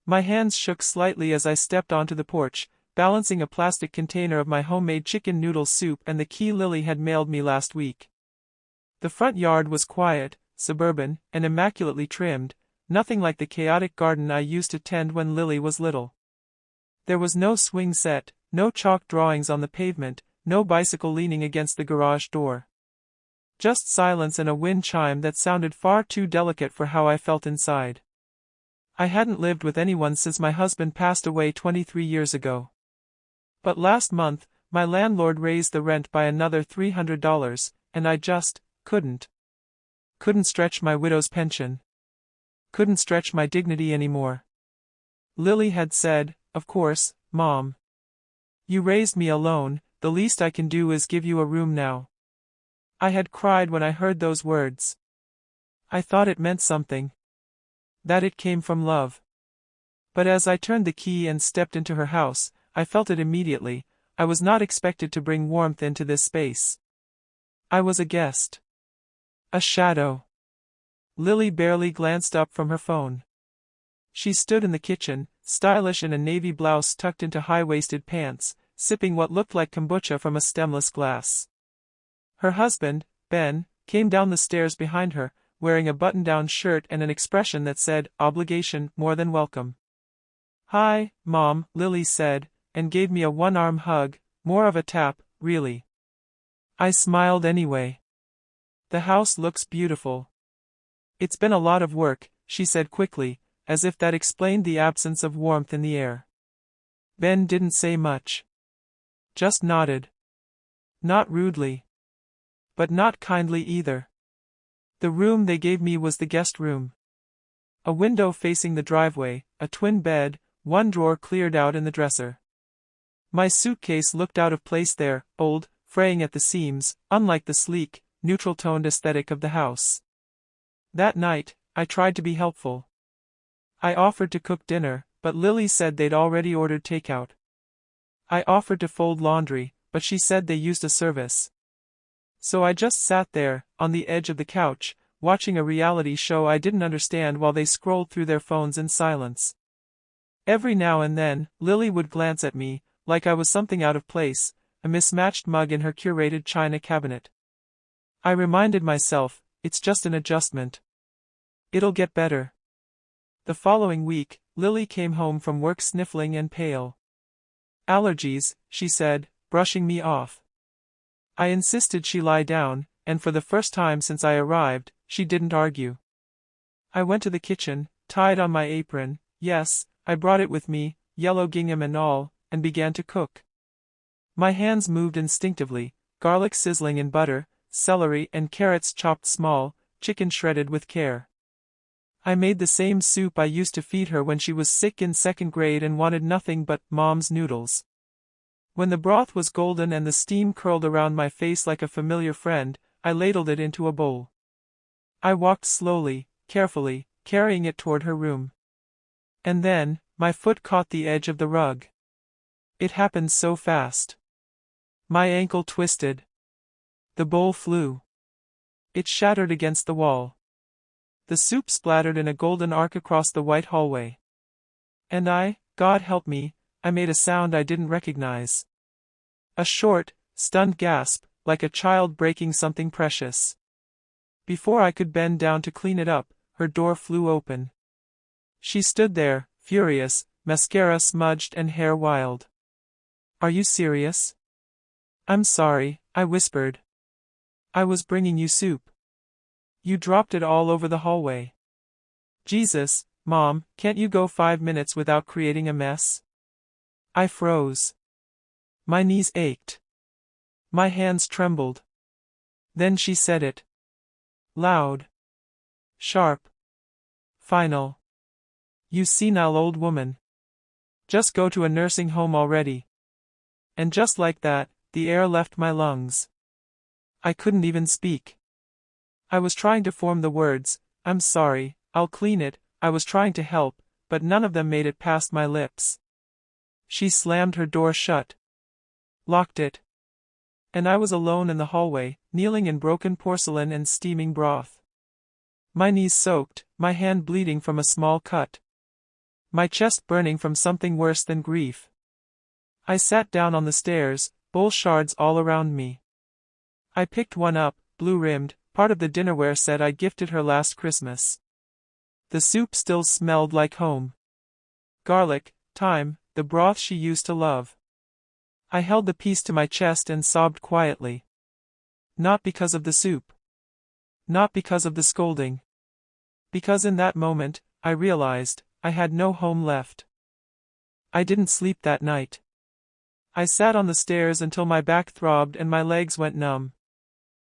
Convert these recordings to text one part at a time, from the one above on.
My hands shook slightly as I stepped onto the porch, balancing a plastic container of my homemade chicken noodle soup and the key Lily had mailed me last week. The front yard was quiet, suburban, and immaculately trimmed, nothing like the chaotic garden I used to tend when Lily was little. There was no swing set, no chalk drawings on the pavement, no bicycle leaning against the garage door. Just silence and a wind chime that sounded far too delicate for how I felt inside. I hadn't lived with anyone since my husband passed away 23 years ago. But last month, my landlord raised the rent by another $300, and I just couldn't. Couldn't stretch my widow's pension. Couldn't stretch my dignity anymore. Lily had said, "Of course, Mom. You raised me alone, the least I can do is give you a room now." I had cried when I heard those words. I thought it meant something. That it came from love. But as I turned the key and stepped into her house, I felt it immediately. I was not expected to bring warmth into this space. I was a guest. A shadow. Lily barely glanced up from her phone. She stood in the kitchen, stylish in a navy blouse tucked into high-waisted pants, sipping what looked like kombucha from a stemless glass. Her husband, Ben, came down the stairs behind her, wearing a button-down shirt and an expression that said, "Obligation, more than welcome." "Hi, Mom," Lily said, and gave me a one-arm hug, more of a tap, really. I smiled anyway. "The house looks beautiful." "It's been a lot of work," she said quickly, as if that explained the absence of warmth in the air. Ben didn't say much. Just nodded. Not rudely. But not kindly either. The room they gave me was the guest room. A window facing the driveway, a twin bed, one drawer cleared out in the dresser. My suitcase looked out of place there, old, fraying at the seams, unlike the sleek, neutral-toned aesthetic of the house. That night, I tried to be helpful. I offered to cook dinner, but Lily said they'd already ordered takeout. I offered to fold laundry, but she said they used a service. So I just sat there, on the edge of the couch, watching a reality show I didn't understand while they scrolled through their phones in silence. Every now and then, Lily would glance at me, like I was something out of place, a mismatched mug in her curated china cabinet. I reminded myself, it's just an adjustment. It'll get better. The following week, Lily came home from work sniffling and pale. "Allergies," she said, brushing me off. I insisted she lie down, and for the first time since I arrived, she didn't argue. I went to the kitchen, tied on my apron, yes, I brought it with me, yellow gingham and all, and began to cook. My hands moved instinctively, garlic sizzling in butter, celery and carrots chopped small, chicken shredded with care. I made the same soup I used to feed her when she was sick in second grade and wanted nothing but Mom's noodles. When the broth was golden and the steam curled around my face like a familiar friend, I ladled it into a bowl. I walked slowly, carefully, carrying it toward her room. And then, my foot caught the edge of the rug. It happened so fast. My ankle twisted. The bowl flew. It shattered against the wall. The soup splattered in a golden arc across the white hallway. And God help me, I made a sound I didn't recognize. A short, stunned gasp, like a child breaking something precious. Before I could bend down to clean it up, her door flew open. She stood there, furious, mascara smudged and hair wild. "Are you serious?" "I'm sorry," I whispered. "I was bringing you soup. You dropped it all over the hallway." "Jesus, Mom, can't you go 5 minutes without creating a mess?" I froze. My knees ached. My hands trembled. Then she said it. Loud. Sharp. Final. "You senile old woman. Just go to a nursing home already." And just like that, the air left my lungs. I couldn't even speak. I was trying to form the words, "I'm sorry, I'll clean it." I was trying to help, but none of them made it past my lips. She slammed her door shut. Locked it. And I was alone in the hallway, kneeling in broken porcelain and steaming broth. My knees soaked, my hand bleeding from a small cut. my chest burning from something worse than grief. I sat down on the stairs, bowl shards all around me. I picked one up, blue-rimmed, part of the dinnerware set I gifted her last Christmas. The soup still smelled like home. Garlic, thyme, the broth she used to love. I held the piece to my chest and sobbed quietly. Not because of the soup. Not because of the scolding. Because in that moment, I realized, I had no home left. I didn't sleep that night. I sat on the stairs until my back throbbed and my legs went numb.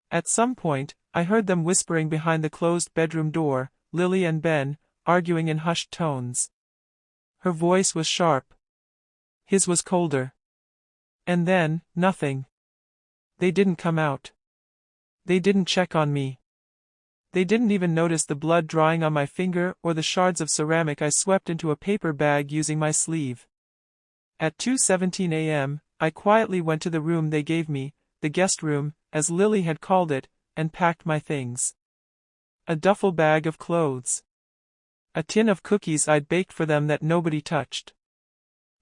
At some point, I heard them whispering behind the closed bedroom door, Lily and Ben, arguing in hushed tones. Her voice was sharp. His was colder. And then, nothing. They didn't come out. They didn't check on me. They didn't even notice the blood drying on my finger or the shards of ceramic I swept into a paper bag using my sleeve. At 2:17 a.m., I quietly went to the room they gave me, the guest room, as Lily had called it, and packed my things. A duffel bag of clothes. A tin of cookies I'd baked for them that nobody touched.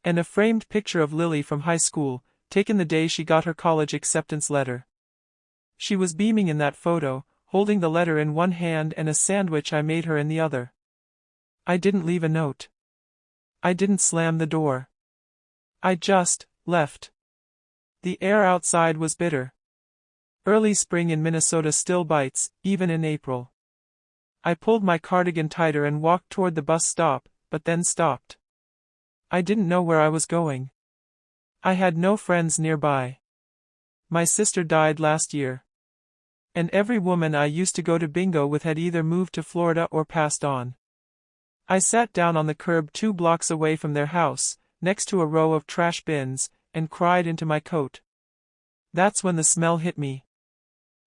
And a framed picture of Lily from high school, taken the day she got her college acceptance letter. She was beaming in that photo, holding the letter in one hand and a sandwich I made her in the other. I didn't leave a note. I didn't slam the door. I just left. The air outside was bitter. Early spring in Minnesota still bites, even in April. I pulled my cardigan tighter and walked toward the bus stop, but then stopped. I didn't know where I was going. I had no friends nearby. My sister died last year. And every woman I used to go to bingo with had either moved to Florida or passed on. I sat down on the curb 2 blocks away from their house, next to a row of trash bins, and cried into my coat. That's when the smell hit me.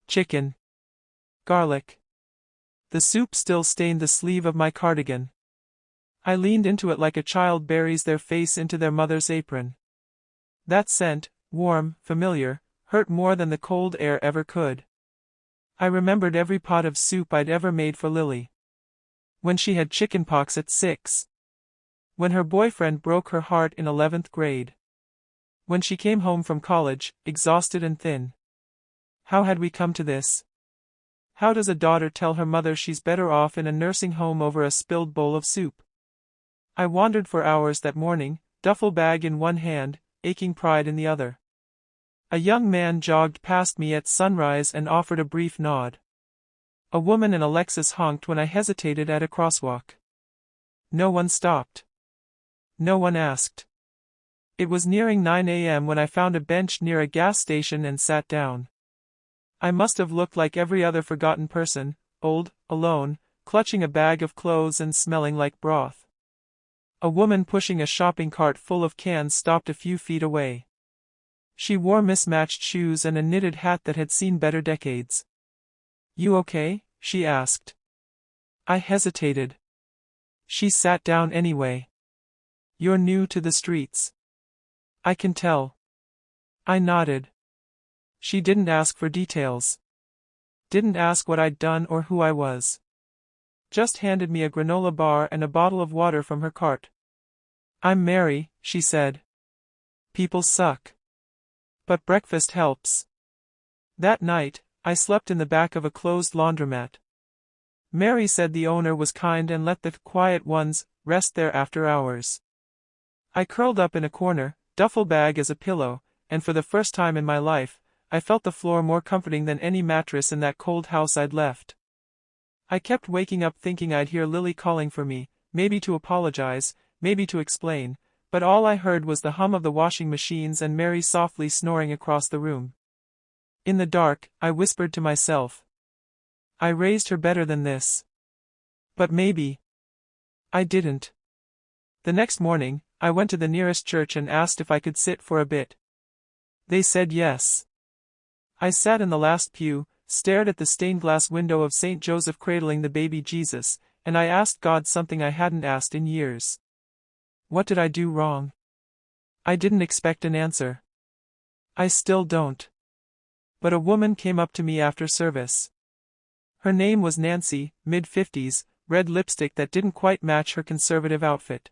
Chicken. Garlic. The soup still stained the sleeve of my cardigan. I leaned into it like a child buries their face into their mother's apron. That scent, warm, familiar, hurt more than the cold air ever could. I remembered every pot of soup I'd ever made for Lily. When she had chickenpox at 6. When her boyfriend broke her heart in 11th grade. When she came home from college, exhausted and thin. How had we come to this? How does a daughter tell her mother she's better off in a nursing home over a spilled bowl of soup? I wandered for hours that morning, duffel bag in one hand, aching pride in the other. A young man jogged past me at sunrise and offered a brief nod. A woman in a Lexus honked when I hesitated at a crosswalk. No one stopped. No one asked. It was nearing 9 a.m. when I found a bench near a gas station and sat down. I must have looked like every other forgotten person, old, alone, clutching a bag of clothes and smelling like broth. A woman pushing a shopping cart full of cans stopped a few feet away. She wore mismatched shoes and a knitted hat that had seen better decades. "You okay?" she asked. I hesitated. She sat down anyway. "You're new to the streets." "I can tell." I nodded. She didn't ask for details. Didn't ask what I'd done or who I was. Just handed me a granola bar and a bottle of water from her cart. "I'm Mary," she said. "People suck. But breakfast helps." That night, I slept in the back of a closed laundromat. Mary said the owner was kind and let the quiet ones rest there after hours. I curled up in a corner, duffel bag as a pillow, and for the first time in my life, I felt the floor more comforting than any mattress in that cold house I'd left. I kept waking up thinking I'd hear Lily calling for me, maybe to apologize, maybe to explain, but all I heard was the hum of the washing machines and Mary softly snoring across the room. In the dark, I whispered to myself. I raised her better than this. But maybe I didn't. The next morning, I went to the nearest church and asked if I could sit for a bit. They said yes. I sat in the last pew, stared at the stained glass window of St. Joseph cradling the baby Jesus, and I asked God something I hadn't asked in years. What did I do wrong? I didn't expect an answer. I still don't. But a woman came up to me after service. Her name was Nancy, mid-50s, red lipstick that didn't quite match her conservative outfit.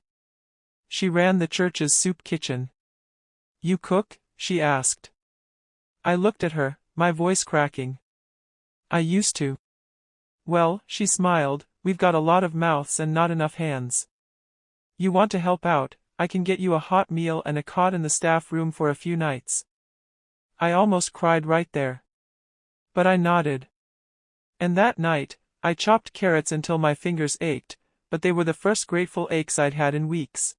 She ran the church's soup kitchen. You cook? She asked. I looked at her, my voice cracking. I used to. Well, she smiled, we've got a lot of mouths and not enough hands. You want to help out, I can get you a hot meal and a cot in the staff room for a few nights. I almost cried right there. But I nodded. And that night, I chopped carrots until my fingers ached, but they were the first grateful aches I'd had in weeks.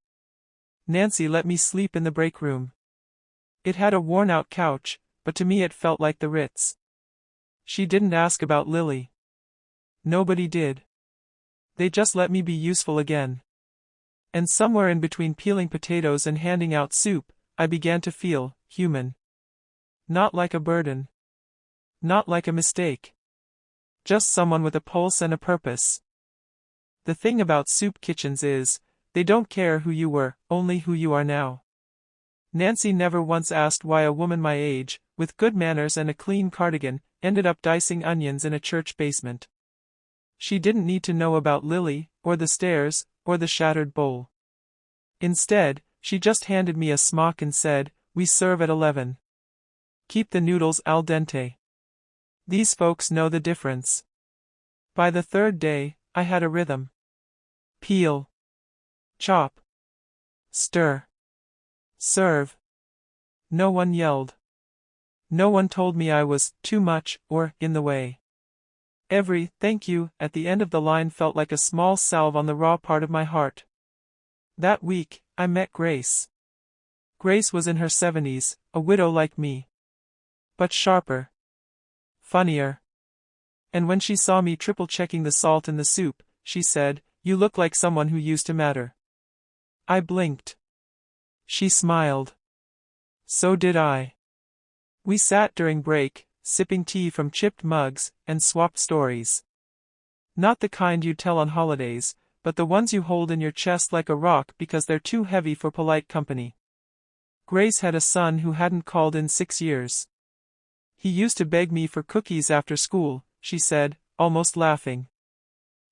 Nancy let me sleep in the break room. It had a worn-out couch, but to me it felt like the Ritz. She didn't ask about Lily. Nobody did. They just let me be useful again. And somewhere in between peeling potatoes and handing out soup, I began to feel human. Not like a burden. Not like a mistake. Just someone with a pulse and a purpose. The thing about soup kitchens is, they don't care who you were, only who you are now. Nancy never once asked why a woman my age, with good manners and a clean cardigan, ended up dicing onions in a church basement. She didn't need to know about Lily, or the stairs, or the shattered bowl. Instead, she just handed me a smock and said, "We serve at 11. Keep the noodles al dente." These folks know the difference. By the third day, I had a rhythm. Peel. Chop. Stir. Serve. No one yelled. No one told me I was too much or in the way. Every "thank you" at the end of the line felt like a small salve on the raw part of my heart. That week, I met Grace. Grace was in her 70s, a widow like me. But sharper. Funnier. And when she saw me triple-checking the salt in the soup, she said, "You look like someone who used to matter." I blinked. She smiled. So did I. We sat during break, sipping tea from chipped mugs, and swapped stories. Not the kind you tell on holidays, but the ones you hold in your chest like a rock because they're too heavy for polite company. Grace had a son who hadn't called in 6 years. He used to beg me for cookies after school, she said, almost laughing.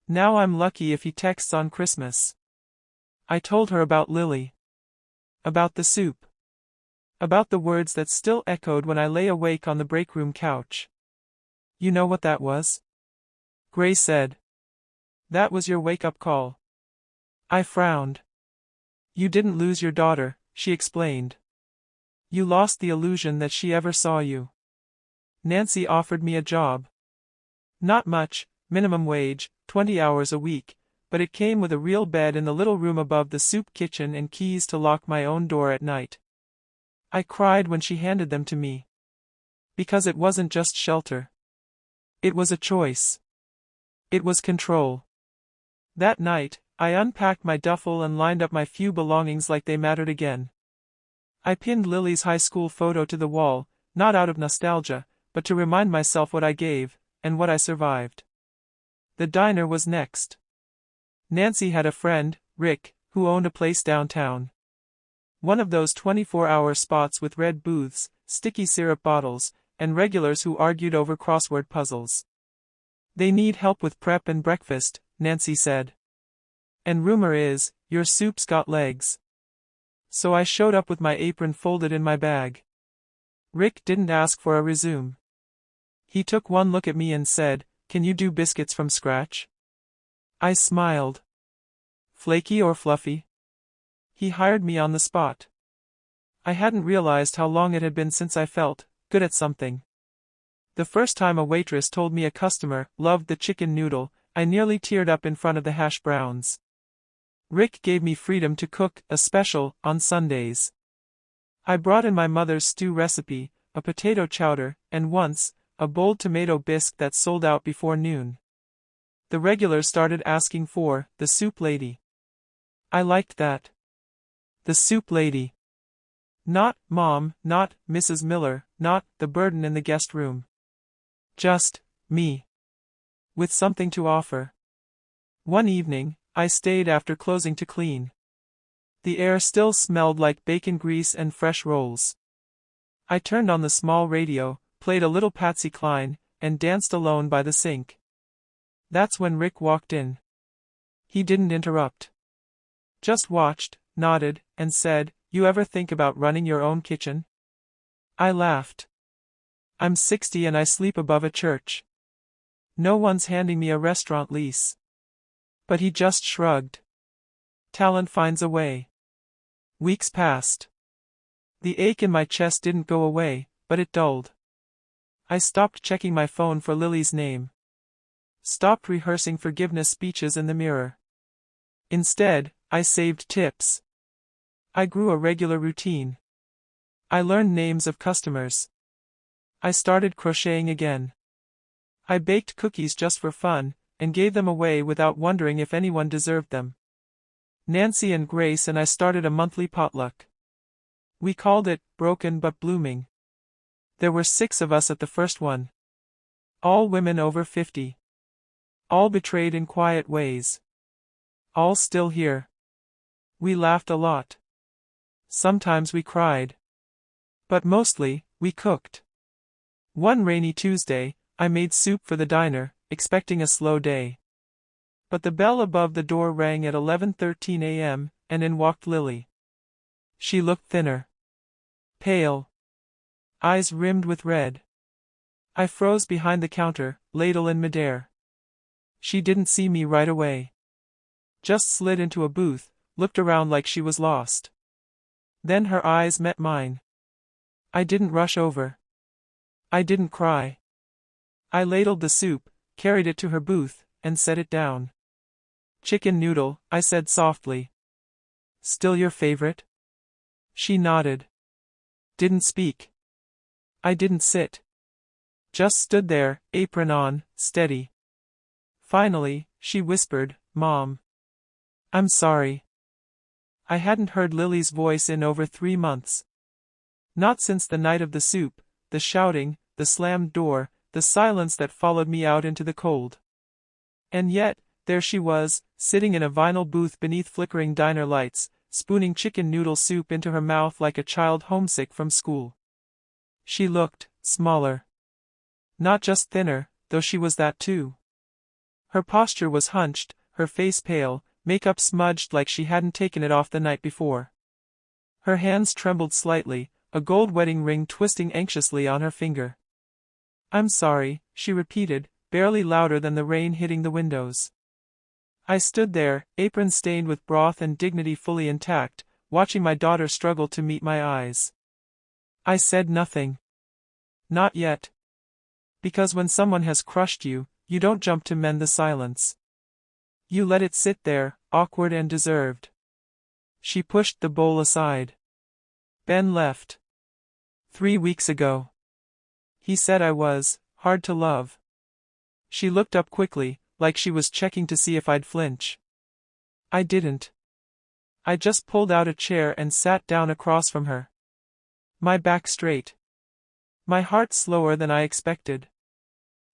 Now I'm lucky if he texts on Christmas. I told her about Lily. About the soup. About the words that still echoed when I lay awake on the break room couch. You know what that was? Grace said. That was your wake-up call. I frowned. You didn't lose your daughter, she explained. You lost the illusion that she ever saw you. Nancy offered me a job. Not much, minimum wage, 20 hours a week, but it came with a real bed in the little room above the soup kitchen and keys to lock my own door at night. I cried when she handed them to me. Because it wasn't just shelter. It was a choice. It was control. That night, I unpacked my duffel and lined up my few belongings like they mattered again. I pinned Lily's high school photo to the wall, not out of nostalgia, but to remind myself what I gave, and what I survived. The diner was next. Nancy had a friend, Rick, who owned a place downtown. One of those 24-hour spots with red booths, sticky syrup bottles, and regulars who argued over crossword puzzles. They need help with prep and breakfast, Nancy said. And rumor is, your soup's got legs. So I showed up with my apron folded in my bag. Rick didn't ask for a resume. He took one look at me and said, "Can you do biscuits from scratch?" I smiled. Flaky or fluffy? He hired me on the spot. I hadn't realized how long it had been since I felt good at something. The first time a waitress told me a customer loved the chicken noodle, I nearly teared up in front of the hash browns. Rick gave me freedom to cook a special on Sundays. I brought in my mother's stew recipe, a potato chowder, and once, a bold tomato bisque that sold out before noon. The regulars started asking for the soup lady. I liked that. The soup lady. Not Mom, not Mrs. Miller, not the burden in the guest room. Just me. With something to offer. One evening, I stayed after closing to clean. The air still smelled like bacon grease and fresh rolls. I turned on the small radio, played a little Patsy Cline, and danced alone by the sink. That's when Rick walked in. He didn't interrupt. Just watched, nodded, and said, "You ever think about running your own kitchen?" I laughed. "I'm 60 and I sleep above a church. No one's handing me a restaurant lease." But he just shrugged. Talent finds a way. Weeks passed. The ache in my chest didn't go away, but it dulled. I stopped checking my phone for Lily's name. Stopped rehearsing forgiveness speeches in the mirror. Instead, I saved tips. I grew a regular routine. I learned names of customers. I started crocheting again. I baked cookies just for fun, and gave them away without wondering if anyone deserved them. Nancy and Grace and I started a monthly potluck. We called it Broken but Blooming. There were 6 of us at the first one. All women over 50. All betrayed in quiet ways. All still here. We laughed a lot. Sometimes we cried. But mostly, we cooked. One rainy Tuesday, I made soup for the diner, expecting a slow day. But the bell above the door rang at 11:13 a.m., and in walked Lily. She looked thinner. Pale. Eyes rimmed with red. I froze behind the counter, ladle in midair. She didn't see me right away. Just slid into a booth, looked around like she was lost. Then her eyes met mine. I didn't rush over. I didn't cry. I ladled the soup, carried it to her booth, and set it down. "Chicken noodle," I said softly. "Still your favorite?" She nodded. Didn't speak. I didn't sit. Just stood there, apron on, steady. Finally, she whispered, "Mom. I'm sorry." I hadn't heard Lily's voice in over 3 months. Not since the night of the soup, the shouting, the slammed door, the silence that followed me out into the cold. And yet, there she was, sitting in a vinyl booth beneath flickering diner lights, spooning chicken noodle soup into her mouth like a child homesick from school. She looked smaller. Not just thinner, though she was that too. Her posture was hunched, her face pale, makeup smudged like she hadn't taken it off the night before. Her hands trembled slightly, a gold wedding ring twisting anxiously on her finger. "I'm sorry," she repeated, barely louder than the rain hitting the windows. I stood there, apron stained with broth and dignity fully intact, watching my daughter struggle to meet my eyes. I said nothing. Not yet. Because when someone has crushed you, you don't jump to mend the silence. You let it sit there, awkward and deserved. She pushed the bowl aside. "Ben left. 3 weeks ago. He said I was hard to love." She looked up quickly, like she was checking to see if I'd flinch. I didn't. I just pulled out a chair and sat down across from her. My back straight. My heart slower than I expected.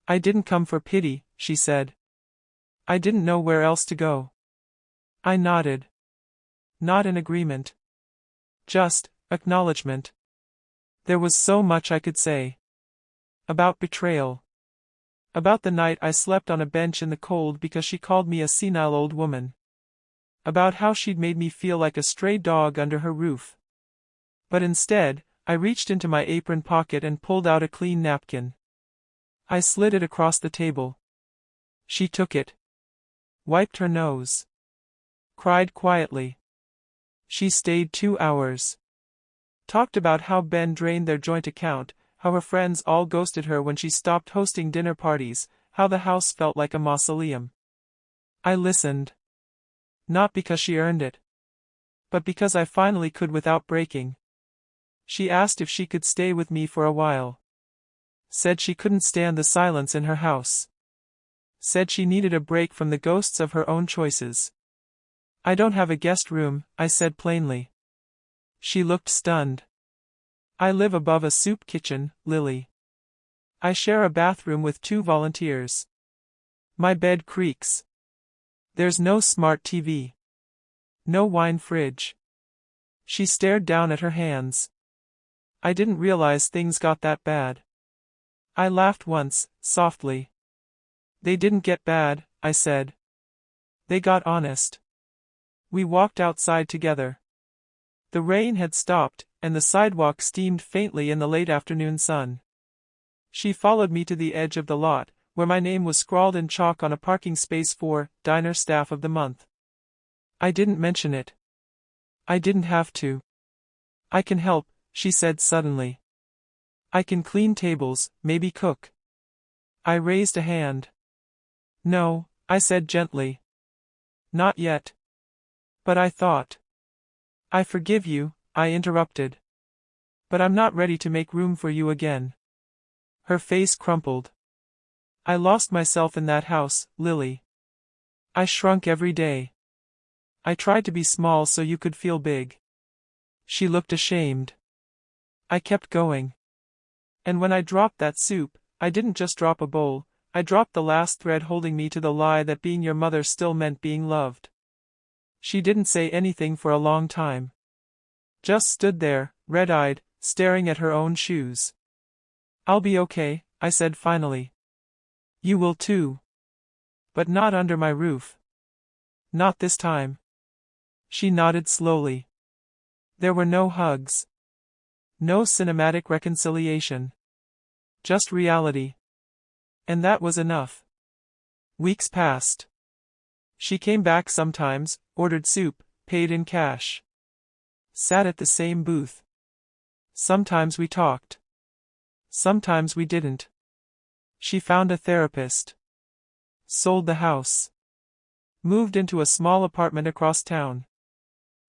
"I didn't come for pity," she said. "I didn't know where else to go." I nodded. Not in agreement. Just acknowledgement. There was so much I could say. About betrayal. About the night I slept on a bench in the cold because she called me a senile old woman. About how she'd made me feel like a stray dog under her roof. But instead, I reached into my apron pocket and pulled out a clean napkin. I slid it across the table. She took it. Wiped her nose. Cried quietly. She stayed 2 hours. Talked about how Ben drained their joint account, how her friends all ghosted her when she stopped hosting dinner parties, how the house felt like a mausoleum. I listened. Not because she earned it. But because I finally could without breaking. She asked if she could stay with me for a while. Said she couldn't stand the silence in her house. Said she needed a break from the ghosts of her own choices. "I don't have a guest room," I said plainly. She looked stunned. "I live above a soup kitchen, Lily. I share a bathroom with 2 volunteers. My bed creaks. There's no smart TV. No wine fridge." She stared down at her hands. I didn't realize things got that bad. I laughed once, softly. "They didn't get bad," I said. "They got honest." We walked outside together. The rain had stopped, and the sidewalk steamed faintly in the late afternoon sun. She followed me to the edge of the lot, where my name was scrawled in chalk on a parking space for Diner Staff of the Month. I didn't mention it. I didn't have to. I can help, she said suddenly. I can clean tables, maybe cook. I raised a hand. No, I said gently. Not yet. But I thought. I forgive you, I interrupted. But I'm not ready to make room for you again. Her face crumpled. I lost myself in that house, Lily. I shrunk every day. I tried to be small so you could feel big. She looked ashamed. I kept going. And when I dropped that soup, I didn't just drop a bowl, I dropped the last thread holding me to the lie that being your mother still meant being loved. She didn't say anything for a long time. Just stood there, red-eyed, staring at her own shoes. I'll be okay, I said finally. You will too. But not under my roof. Not this time. She nodded slowly. There were no hugs. No cinematic reconciliation. Just reality. And that was enough. Weeks passed. She came back sometimes, ordered soup, paid in cash. Sat at the same booth. Sometimes we talked. Sometimes we didn't. She found a therapist. Sold the house. Moved into a small apartment across town.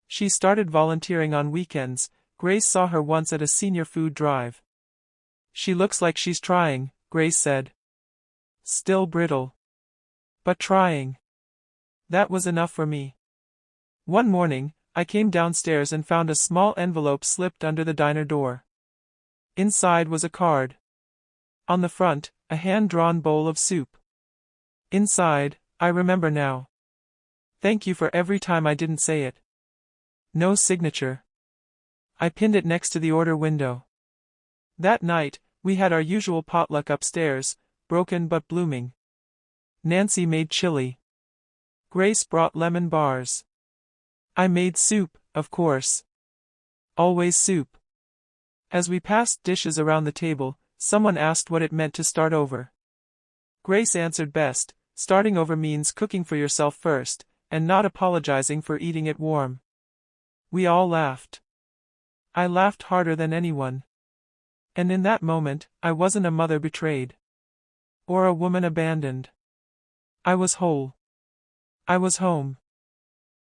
She started volunteering on weekends. Grace saw her once at a senior food drive. She looks like she's trying, Grace said. Still brittle. But trying. That was enough for me. One morning, I came downstairs and found a small envelope slipped under the diner door. Inside was a card. On the front, a hand-drawn bowl of soup. Inside, I remember now. Thank you for every time I didn't say it. No signature. I pinned it next to the order window. That night, we had our usual potluck upstairs, broken but blooming. Nancy made chili. Grace brought lemon bars. I made soup, of course. Always soup. As we passed dishes around the table, someone asked what it meant to start over. Grace answered best, starting over means cooking for yourself first, and not apologizing for eating it warm. We all laughed. I laughed harder than anyone. And in that moment, I wasn't a mother betrayed. Or a woman abandoned. I was whole. I was home.